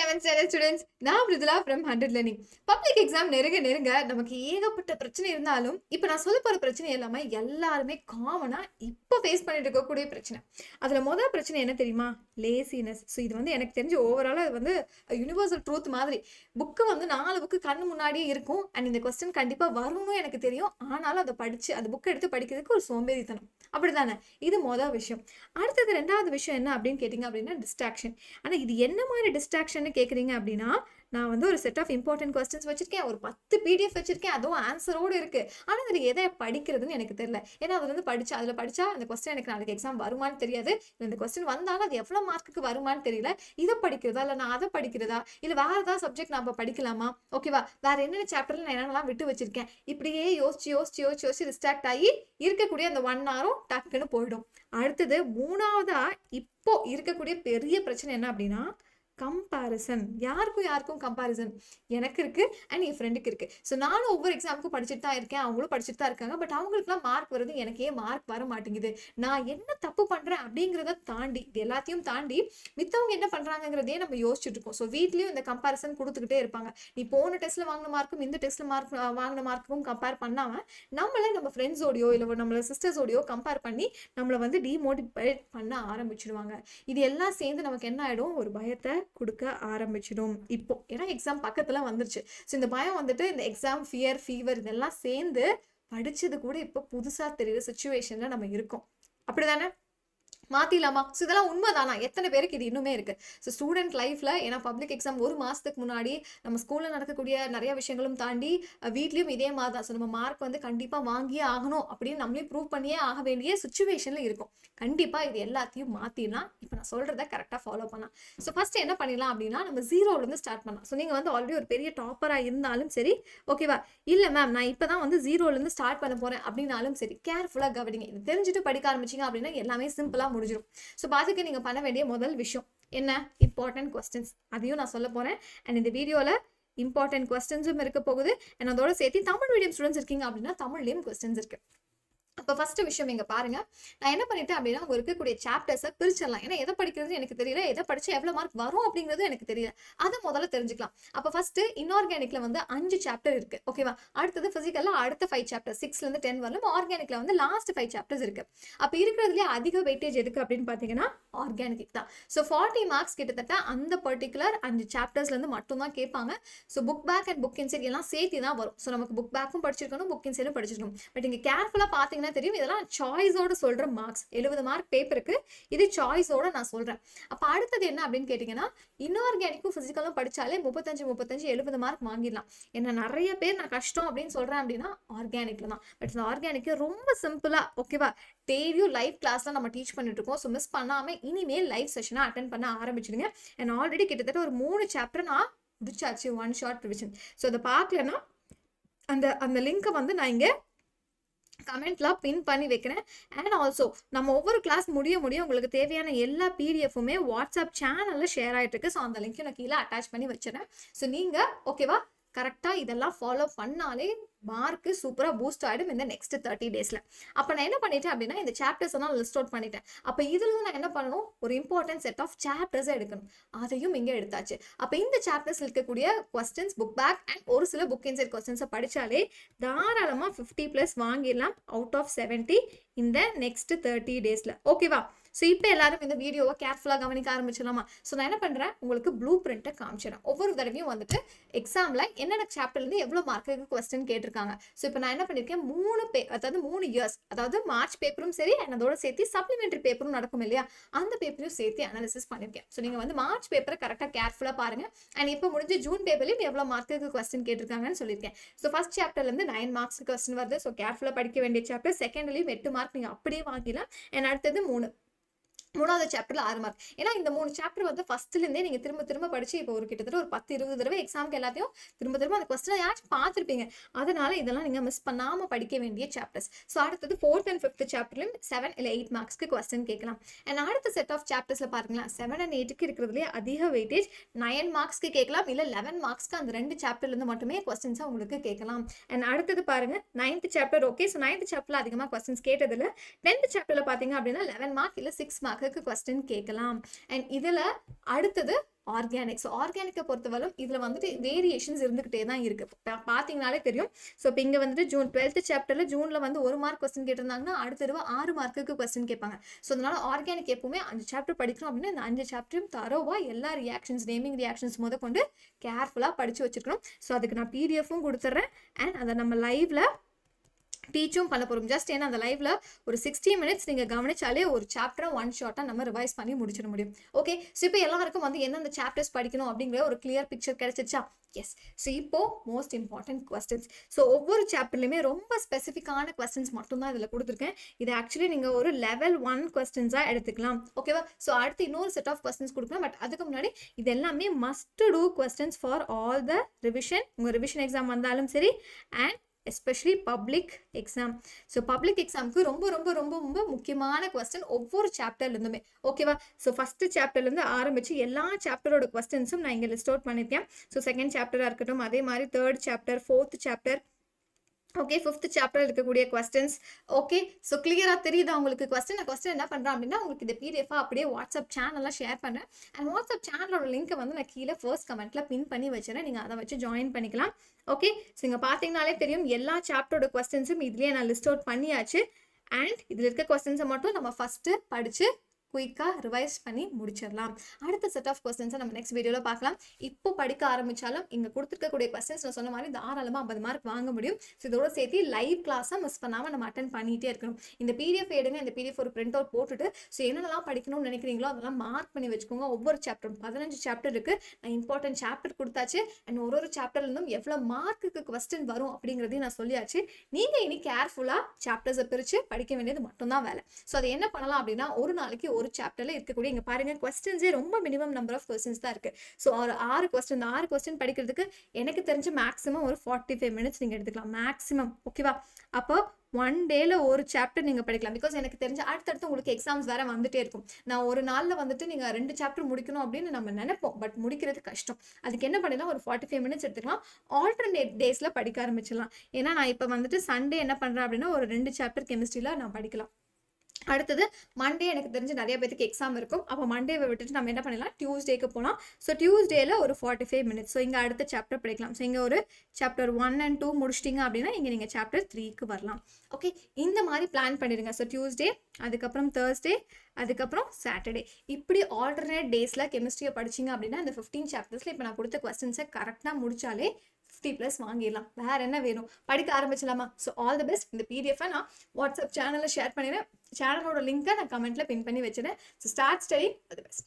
11th standard students, நான் Mridula from 100 Learning. Public exam நெருங்க நெருங்க நமக்கு ஏகப்பட்ட பிரச்சனை இருந்தாலும், இப்ப நான் சொல்லப் போற பிரச்சனை எல்லாமே எல்லாருமே காமனா இப்ப ஃபேஸ் பண்ணிட்டு இருக்கக்கூடிய பிரச்சனை. அதுல முதல் பிரச்சனை என்ன தெரியுமா? லேசினஸ். ஸோ இது வந்து எனக்கு தெரிஞ்சு ஓவராலா இது வந்து யுனிவர்சல் ட்ரூத் மாதிரி. புக்கு வந்து 4 புக்கு கண்ணு முன்னாடியே இருக்கும். அண்ட் இந்த கொஸ்டின் கண்டிப்பா வரும்னு எனக்கு தெரியும். ஆனாலும் அதை படிச்சு அந்த புக்கை எடுத்து படிக்கிறதுக்கு ஒரு சோம்பேறித்தனம். அப்படிதானே? இது முதல் விஷயம். அடுத்தது 2வது விஷயம் என்ன அப்படின்னு கேட்டிங்க அப்படின்னா டிஸ்ட்ராக்ஷன். ஆனா இது என்ன மாதிரி டிஸ்ட்ராக்ஷன்னு கேட்குறீங்க அப்படின்னா, நான் வந்து ஒரு செட் ஆஃப் இம்பார்ட்டன்ட் கொஸ்டின்ஸ் வச்சிருக்கேன். ஒரு 10 பிடிஎஃப் வச்சிருக்கேன். அதுவும் ஆன்சரோடு இருக்கு. ஆனா அதுல எதை படிக்கிறதுன்னு எனக்கு தெரியல. ஏன்னா அதுல வந்து அதுல படிச்சா அந்த கொஸ்டின் எனக்கு நாளைக்கு எக்ஸாம் வருமான்னு தெரியாது. இல்ல இந்த கொஸ்டின் வந்தாலும் அது எவ்வளவு மார்க்குக்கு வருமான்னு தெரியல. இதை படிக்கிறதா இல்ல நான் அதை படிக்கிறதா இல்ல வேற ஏதாவது சப்ஜெக்ட் நம்ம படிக்கலாமா, ஓகேவா, வேற என்னென்ன சாப்டர்ல நான் என்னென்னலாம் விட்டு வச்சிருக்கேன், இப்படியே யோசிச்சு டிஸ்ட்ராக்ட் ஆகி இருக்கக்கூடிய அந்த 1 ஹவரும் டக்குன்னு போயிடும். அடுத்தது 3வதா இப்போ இருக்கக்கூடிய பெரிய பிரச்சனை என்ன அப்படின்னா கம்பாரிசன். யாருக்கும் கம்பாரிசன் எனக்கு இருக்கு அண்ட் என் ஃப்ரெண்டுக்கு இருக்கு. ஸோ நானும் ஒவ்வொரு எக்ஸாமுக்கும் படிச்சுட்டு தான் இருக்கேன், அவங்களும் படிச்சுட்டு தான் இருக்காங்க. பட் அவங்களுக்குலாம் மார்க் வருது, எனக்கு ஏன் மார்க் வர மாட்டேங்குது, நான் என்ன தப்பு பண்றேன் அப்படிங்கிறத தாண்டி இது எல்லாத்தையும் தாண்டி மித்தவங்க என்ன பண்றாங்கிறதே நம்ம யோசிச்சுட்டு இருக்கோம். ஸோ வீட்லயும் இந்த கம்பாரிசன் கொடுத்துக்கிட்டே இருப்பாங்க. நீ போன டெஸ்ட்ல வாங்கின மார்க்கும் இந்த டெஸ்ட்ல வாங்கின மார்க்கும் கம்பேர் பண்ணாம நம்ம ஃப்ரெண்ட்ஸோடையோ இல்லை நம்மள சிஸ்டர்ஸோடையோ கம்பேர் பண்ணி நம்மளை வந்து டிமோட்டிவேட் பண்ண ஆரம்பிச்சிடுவாங்க. இது எல்லாம் சேர்ந்து நமக்கு என்ன ஆயிடும், ஒரு பயத்தை கொடுக்க ஆரம்பிச்சிடும். இப்போ ஏன்னா எக்ஸாம் பக்கத்துல வந்துருச்சு. ஸோ இந்த பயம் வந்துட்டு இந்த எக்ஸாம் ஃபியர் ஃபீவர் இதெல்லாம் சேர்ந்து படிச்சது கூட இப்போ புதுசா தெரியுற சுச்சுவேஷன்ல நம்ம இருக்கோம். அப்படிதானே? மாத்திடலாமா? ஸோ இதெல்லாம் உண்மைதானா? எத்தனை பேருக்கு இது இன்னுமே இருக்கு? ஸோ ஸ்டூடெண்ட் லைஃப்ல ஏன்னா பப்ளிக் எக்ஸாம் ஒரு மாசத்துக்கு முன்னாடி நம்ம ஸ்கூல்ல நடக்கக்கூடிய நிறைய விஷயங்களும் தாண்டி வீட்லயும் இதே மாதிரி தான். ஸோ நம்ம மார்க் வந்து கண்டிப்பா வாங்கியே ஆகணும் அப்படின்னு நம்மளே ப்ரூவ் பண்ணியே ஆக வேண்டிய சுச்சுவேஷன்ல இருக்கும். கண்டிப்பா இது எல்லாத்தையும் மாத்திடலாம். இப்போ நான் சொல்றதை கரெக்டா ஃபாலோ பண்ணலாம். ஸோ ஃபர்ஸ்ட் என்ன பண்ணிடலாம் அப்படின்னா நம்ம 0ல இருந்து ஸ்டார்ட் பண்ணலாம். ஸோ நீங்க வந்து ஆல்ரெடி ஒரு பெரிய டாப்பரா இருந்தாலும் சரி, ஓகேவா, இல்ல மேம் நான் இப்பதான் வந்து 0ல இருந்து ஸ்டார்ட் பண்ண போறேன் அப்படின்னாலும் சரி, கேர்ஃபுல்லா கவனிங்க. இது தெரிஞ்சுட்டு படிக்க ஆரம்பிச்சீங்க அப்படின்னா எல்லாமே சிம்பிளா முடிஞ்சிடும். ஸோ பாத்துக்கு நீங்க பண்ண வேண்டிய முதல் விஷயம் என்ன? Important questions. அதையும் நான் சொல்ல போறேன். அண்ட் இந்த வீடியோல இம்பார்ட்டன்ட் கொஸ்டின்ஸும் இருக்க போகுது. அண்ட் அதோட சேர்த்து தமிழ் மீடியம் ஸ்டூடெண்ட்ஸ் இருக்கீங்க அப்படின்னா தமிழ்லயும் கொஸ்டின்ஸ் இருக்கு. அப்போ ஃபர்ஸ்ட் விஷயம் இங்க பாருங்க, நான் என்ன பண்ணிட்டேன் அப்படின்னா அங்க இருக்கக்கூடிய சாப்டர்ஸை பிரிச்சிடலாம். ஏன்னா எதை படிக்கிறது எனக்கு தெரியல, எதை படிச்சு எவ்வளவு மார்க் வரும் அப்படிங்கிறது எனக்கு தெரியல. அதை முதல்ல தெரிஞ்சுக்கலாம். அப்போ ஃபர்ஸ்ட் இன்ஆர்கானிக்ல வந்து 5 சாப்டர் இருக்கு, ஓகேவா. அடுத்தது பிசிக்கல்ல அடுத்த 5 சாப்டர் 6ல இருந்து 10 வரலும், ஆர்கானிக்ல வந்து லாஸ்ட் 5 சாப்டர்ஸ் இருக்கு. அப்ப இருக்கிறதுலேயே அதிக வெயிட்டேஜ் எதுக்கு அப்படின்னு பாத்தீங்கன்னா ஆர்கானிக் தான். ஸோ 40 மார்க்ஸ் கிட்டத்தட்ட அந்த பர்டிகுலர் 5 சாப்டர்ஸ்ல இருந்து மட்டும் தான் கேட்பாங்க. So book bag and book inside எல்லாம் சேர்த்து தான் வரும். ஸோ நமக்கு புக் பேக்கும் படிச்சிருக்கணும், புக் இன்சைடும் படிச்சிருக்கணும். பட் இங்க கேர்ஃபுல்லா பாத்தீங்கன்னா தெரியும், இதெல்லாம் சாய்ஸோட சொல்ற மார்க்ஸ். 70 மார்க் பேப்பருக்கு இது சாய்ஸோட நான் சொல்றேன். அப்ப அடுத்தது என்ன அப்படின்னு கேட்டீங்கன்னா இன்ஆர்கானிக்கும் பிசிக்கலும் படிச்சாலே 35 70 மார்க் வாங்கிடலாம். என்ன நிறைய பேர் நான் கஷ்டம் அப்படின்னு சொல்றேன் அப்படின்னா ஆர்கானிக்ல தான். பட் இந்த ஆர்கானிக் ரொம்ப சிம்பிளா, ஓகேவா, டெய்லியும் லைவ் கிளாஸ்ல நம்ம டீச் பண்ணிட்டு இருக்கோம். ஸோ மிஸ் பண்ணாம இனிமேல் லைவ் செஷனா அட்டென்ட் பண்ண ஆரம்பிச்சிடுங்க. அண்ட் ஆல்ரெடி கிட்டத்தட்ட ஒரு 3 சாப்டர் நான் முடிச்சாச்சு, 1 ஷார்ட் ரிவிஷன். ஸோ அதை பார்க்கலன்னா அந்த லிங்கை வந்து நான் இங்க கமெண்ட்ல பின் பண்ணி வைக்கிறேன். அண்ட் ஆல்சோ நம்ம ஒவ்வொரு கிளாஸ் முடிய உங்களுக்கு தேவையான எல்லா பிடிஎஃப்புமே வாட்ஸ்அப் சேனல்ல ஷேர் ஆயிட்டு இருக்கு. ஸோ அந்த லிங்க் நான் கீழே அட்டாச் பண்ணி வச்சிடறேன். ஸோ நீங்க ஓகேவா கரெக்டா இதெல்லாம் ஃபாலோ பண்ணாலே மார்க்கு சூப்பரா பூஸ்ட் ஆயிடும் இந்த நெக்ஸ்ட் 30 டேஸ்ல. அப்ப நான் என்ன பண்ணிட்டேன் அப்படின்னா இந்த சாப்டர்ஸ் எல்லாம் லிஸ்ட் அவுட் பண்ணிட்டேன். அப்ப இதுல இருந்து நான் என்ன பண்ணணும், ஒரு இம்பார்ட்டன்ட் செட் ஆஃப் சாப்டர்ஸ் எடுக்கணும். அதையும் இங்க எடுத்தாச்சு. அப்ப இந்த சாப்டர்ஸ் இருக்கக்கூடிய கொஸ்டின்ஸ் புக் பேக் அண்ட் ஒரு சில புக் இன்சைட் கொஸ்டின்ஸை படிச்சாலே தாராளமா 50+ வாங்கிடலாம் அவுட் ஆஃப் 70 இந்த நெக்ஸ்ட் 30 டேஸ்ல, ஓகேவா. ஸோ இப்போ எல்லாரும் இந்த வீடியோவை கேர்ஃபுல்லாக கவனிக்க ஆரம்பிச்சிடலாமா? ஸோ நான் என்ன பண்ணுறேன், உங்களுக்கு ப்ளூ பிரிண்ட்டை காமிச்சிடறேன். ஒவ்வொரு தடவையும் வந்துட்டு எக்ஸாமில் என்னென்ன சாப்டர்லேருந்து எவ்வளோ மார்க்குக்கு கொஸ்டின் கேட்டிருக்காங்க. ஸோ இப்போ நான் என்ன பண்ணியிருக்கேன், 3 இயர்ஸ், அதாவது மார்ச் பேப்பரும் சரி அண்ட் அதோட சேர்த்து சப்ளிமெண்ட்ரி பேப்பரும் நடக்கும் இல்லையா, அந்த பேப்பரையும் சேர்த்து அனாலிசிஸ் பண்ணியிருக்கேன். ஸோ நீங்கள் வந்து மார்ச் பேப்பரை கரெக்டாக கேர்ஃபுல்லாக பாருங்கள். அண்ட் இப்போ முடிஞ்ச ஜூன் பேப்பர்லையும் எவ்வளோ மார்க்குக்கு கொஸ்டின் கேட்டிருக்காங்கன்னு சொல்லியிருக்கேன். ஸோ ஃபர்ஸ்ட் சாப்டர்லேருந்து 9 மார்க்ஸ்க்கு கொஸ்டின் வருது. ஸோ கேர்ஃபுல்லாக படிக்க வேண்டிய சாப்டர். செகண்ட்லையும் 8 மார்க் நீங்கள் அப்படியே வாங்கிடலாம். அண்ட் அடுத்தது 3வது சாப்டர்ல 6 மார்க். ஏன்னா இந்த 3 சாப்டர் வந்து ஃபர்ஸ்ட்ல இருந்தே நீங்க திரும்ப படிச்சு இப்போ ஒரு கிட்டத்தட்ட ஒரு 10-20 தடவை எக்ஸாம்க்கு எல்லாத்தையும் திரும்ப அந்த கொஸ்டினை யாச்சும் பார்த்துருப்பீங்க. அதனால இதெல்லாம் நீங்க மிஸ் பண்ணாம படிக்க வேண்டிய சாப்டர்ஸ். ஸோ அடுத்தது 4th and 5th சாப்டர்லையும் 7 இல்லை 8 மார்க்ஸ்க்கு கொஸ்டின் கேட்கலாம். அண்ட் அடுத்த செட் ஆஃப் சாப்டர்ஸ்ல பாருங்களா 7 and 8க்கு இருக்கிறதுலேயே அதிக வெயிட்டேஜ் 9 மார்க்ஸ்க்கு கேட்கலாம், இல்லை 11 மார்க்ஸ்க்கு அந்த 2 சாப்டர்ல இருந்து மட்டுமே கொஸ்டின்ஸா உங்களுக்கு கேட்கலாம். அண்ட் அடுத்தது பாருங்க 9th chapter. Okay, so 9th சாப்டர்ல அதிகமாக கொஸ்டின்ஸ் கேட்டதில்ல. 10th சாப்டர்ல பாத்தீங்க அப்படின்னா 11 மார்க் இல்லை 6 மார்க் கொஸ்டின் கேட்கலாம். அண்ட் இதுல அடுத்தது ஆர்கானிக். ஸோ ஆர்கானிக்கை பொறுத்தவரைக்கும் இதில் வந்துட்டு வேரியேஷன்ஸ் இருந்துகிட்டே தான் இருக்கு. பார்த்தீங்கனாலே தெரியும். ஸோ இப்போ இங்கே வந்துட்டு ஜூன் 12th சாப்டரில் ஜூனில் வந்து 1 மார்க் கொஸ்டின் கேட்டிருந்தாங்கன்னா அடுத்த தடவை 6 மார்க்குக்கு கொஸ்டின் கேட்பாங்க. ஸோ அதனால ஆர்கானிக் எப்பவுமே 5 சாப்டர் படிக்கணும் அப்படின்னா இந்த 5 சாப்டரும் தரோவா எல்லா ரியாக்ஷன்ஸ் நேமிங் ரியாக்ஷன்ஸ் முத கொண்டு கேர்ஃபுல்லாக படித்து வச்சுருக்கணும். ஸோ அதுக்கு நான் பிடிஎஃப்பும் கொடுத்துட்றேன் அண்ட் அதை நம்ம லைவ்ல டீச்சும் பண்ண போகிறோம். ஜஸ்ட் ஏன்னா அந்த லைவ்ல ஒரு 60 மினிட்ஸ் நீங்கள் கவனிச்சாலே ஒரு சாப்டரை ஒன் ஷாட்டாக நம்ம ரிவைஸ் பண்ணி முடிச்சிட முடியும். ஓகே, ஸோ இப்போ எல்லாருக்கும் வந்து எந்தெந்த சாப்டர்ஸ் படிக்கணும் அப்படிங்கிற ஒரு கிளியர் பிக்சர் கிடைச்சிச்சா? எஸ். ஸோ இப்போ மோஸ்ட் இம்பார்ட்டன்ட் கொஸ்டின்ஸ். ஸோ ஒவ்வொரு சாப்டர்லையுமே ரொம்ப ஸ்பெசிஃபிக்கான கொஸ்டின்ஸ் மட்டும்தான் இதில் கொடுத்துருக்கேன். இது ஆக்சுவலி நீங்கள் ஒரு லெவல் 1 கொஸ்டின்ஸாக எடுத்துக்கலாம். ஓகேவா? ஸோ அடுத்து இன்னொரு செட் ஆஃப் கொஸ்டின்ஸ் கொடுக்கலாம். பட் அதுக்கு முன்னாடி இது எல்லாமே must do questions for all the revision. உங்கள் ரிவிஷன் எக்ஸாம் வந்தாலும் சரி and especially public exam. So public எக்ஸாமுக்கு ரொம்ப ரொம்ப ரொம்ப ரொம்ப முக்கியமான கொஸ்டின் ஒவ்வொரு சாப்டர்லேருந்துமே. ஓகேவா? ஸோ ஃபஸ்ட்டு சாப்டர்லேருந்து ஆரம்பித்து எல்லா சாப்டரோட கொஸ்டின்ஸும் நான் இங்கே லிஸ்ட் அவுட் பண்ணியிருக்கேன். ஸோ செகண்ட் சாப்டராக இருக்கட்டும், அதே மாதிரி third chapter, fourth chapter, okay, 5th chapter இருக்கக்கூடிய கொஸ்டின்ஸ். ஓகே, ஸோ கிளியராக தெரியுதா உங்களுக்கு கொஸ்டின்? என்ன பண்ணுறேன் அப்படின்னா உங்களுக்கு இந்த பிடிஎஃபாக அப்படியே வாட்ஸ்அப் சேனலில் ஷேர் பண்ணுறேன். அண்ட் வாட்ஸ்அப் சேனலோட லிங்க்கை வந்து நான் கீழே ஃபர்ஸ்ட் கமெண்ட்டில் பின் பண்ணி வச்சுறேன். நீங்கள் அதை வச்சு ஜாயின் பண்ணிக்கலாம். ஓகே, ஸோ இங்கே பார்த்தீங்கனாலே தெரியும் எல்லா சாப்டரோட கொஸ்டின்ஸும் இதுலேயே நான் லிஸ்ட் அவுட் பண்ணியாச்சு. அண்ட் இதில் இருக்க கொஸ்டின்ஸை மட்டும் நம்ம ஃபஸ்ட்டு படித்து குயிக்காக ரிவைஸ் பண்ணி முடிச்சிடலாம். அடுத்த செட் ஆஃப் கொஸ்டின்ஸை நம்ம நெக்ஸ்ட் வீடியோவில் பார்க்கலாம். இப்போ படிக்க ஆரம்பித்தாலும் இங்கே கொடுத்துருக்கக்கூடிய கொஸ்டின்ஸ் நான் சொன்ன மாதிரி தாராளமாக 50 மார்க் வாங்க முடியும். ஸோ இதோட சேர்த்து லைவ் கிளாஸாக மிஸ் பண்ணாமல் நம்ம அட்டன் பண்ணிகிட்டே இருக்கணும். இந்த பிடிஎஃப் எடுங்க, இந்த பிடிஎஃப் ஒரு பிரிண்ட் அவுட் போட்டுட்டு ஸோ என்னென்னலாம் படிக்கணும்னு நினைக்கிறீங்களோ அதெல்லாம் மார்க் பண்ணி வச்சுக்கோங்க. ஒவ்வொரு சாப்டரும் 15 சாப்டர் இருக்குது. நான் இம்பார்ட்டன்ட் சாப்டர் கொடுத்தாச்சு. அண்ட் ஒரு சாப்டர்லேருந்தும் எவ்வளோ மார்க்குக்கு கொஸ்டின் வரும் அப்படிங்கிறதையும் நான் சொல்லியாச்சு. நீங்கள் இனி கேர்ஃபுல்லாக சாப்டர்ஸை பிரித்து படிக்க வேண்டியது மட்டும்தான் வேலை. ஸோ அதை என்ன பண்ணலாம் அப்படின்னா ஒரு நாளைக்கு ஒரு சாப்டர்ல இருக்கக்கூடிய இங்க பாருங்க கொஸ்டின்ஸே ரொம்ப மினிமம் நம்பர் ஆஃப் கொஸ்டின்ஸ் தான் இருக்கு. ஸோ ஒரு 6 கொஸ்டின் படிக்கிறதுக்கு எனக்கு தெரிஞ்ச மேக்ஸிமம் ஒரு 45 மினிட்ஸ் நீங்க எடுத்துக்கலாம் மேக்ஸிமம். ஓகேவா? அப்போ 1 டேல ஒரு சாப்டர் நீங்க படிக்கலாம். பிகாஸ் எனக்கு தெரிஞ்ச அடுத்தடுத்து உங்களுக்கு எக்ஸாம்ஸ் வேற வந்துட்டே இருக்கும். நான் ஒரு நாள்ல வந்துட்டு நீங்க 2 சாப்டர் முடிக்கணும் அப்படின்னு நம்ம நினைப்போம். பட் முடிக்கிறது கஷ்டம். அதுக்கு என்ன பண்ணலாம், ஒரு 45 மினிட்ஸ் எடுத்துக்கலாம். ஆல்டர்னேட் டேஸ்ல படிக்க ஆரம்பிச்சிடலாம். ஏன்னா நான் இப்போ வந்துட்டு சண்டே என்ன பண்றேன் அப்படின்னா ஒரு 2 சாப்டர் கெமிஸ்ட்ரியில நான் படிக்கலாம். அடுத்தது மண்டே எனக்கு தெரிஞ்சு நிறைய பேருக்கு எக்ஸாம் இருக்கும். அப்போ மண்டேவை விட்டுட்டு நம்ம என்ன பண்ணலாம், டியூஸ்டேக்கு போகலாம். ஸோ டியூஸ்டேல ஒரு 45 மினிட்ஸ். ஸோ இங்கே அடுத்த சாப்டர் படிக்கலாம். ஸோ இங்கே ஒரு சாப்டர் 1 and 2 முடிச்சிட்டிங்க அப்படின்னா இங்கே நீங்கள் சாப்டர் 3க்கு வரலாம். ஓகே, இந்த மாதிரி பிளான் பண்ணிடுங்க. ஸோ டியூஸ்டே, அதுக்கப்புறம் தேர்ஸ்டே, அதுக்கப்புறம் சாட்டர்டே, இப்படி ஆல்டர்னேட் டேஸில் கெமிஸ்ட்ரியை படிச்சிங்க அப்படின்னா இந்த 15 சாப்டர்ஸில் இப்போ நான் கொடுத்த கொஸ்டின்ஸை கரெக்டாக முடிச்சாலே 50+ வாங்கிடலாம். வேற என்ன வேணும், படிக்க ஆரம்பிச்சலாமா? So all the best. இந்த பிடிஎஃபை நான் வாட்ஸ்அப் சேனலில் ஷேர் பண்ணிடுறேன். சேனலோட லிங்கை நான் கமெண்ட்டில் பின் பண்ணி வச்சுறேன். So start study. All the best.